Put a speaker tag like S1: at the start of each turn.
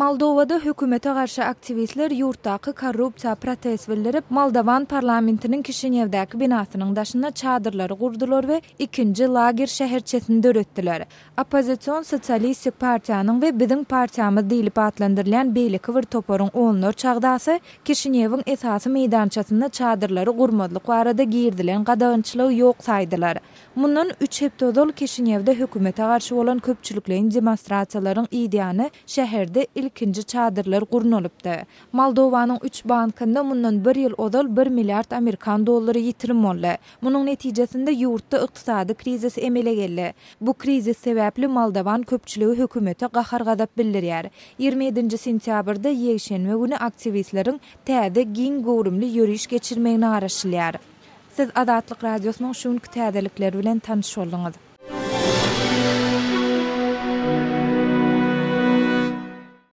S1: Moldovada hökümete garşy aktivistler ýurtdaky korrupsiýa protest bildirip Moldovan parlamentiniň Kişinevdäki binasynyň daşyna çadyrlary gurdular we ikinji lager şäherçesini döretdiler. Opposision Sosialistik partiýanyň we biziň partiýamyz diýilip atlandyrılan beýleki bir toparyň oňlar çagdasy Kişinewiň esasy meýdançasyna çadyrlary gurmadlyk barada girdilen gadagynçylygy ýok saýdylar. Mundan 3 hepdodal Kişinewde hökümete garşy bolan köpçüliklerin demonstrasiýalaryň ideýany şäherde ilkinji çadyrlar gurnulypdy. Moldowanyň 3 bankynda mundan 1 ýyl odal 1 milliard Amerikan dollary ýitirim boldy. Munyň netijesinde ýurtda ykdysady krizis emele geldi. Bu krizis sebäpli Moldowan köpçüligi hökümete gahar gadap bildirýär. 27 sentýabrda ýekşenme güni aktivistleriň täze giň gowrumly ýürüýüş geçirmegini araşdyrýar. Siz Adatlyk radiosynyň şuňky täzelikleri bilen tanyş boldunuz.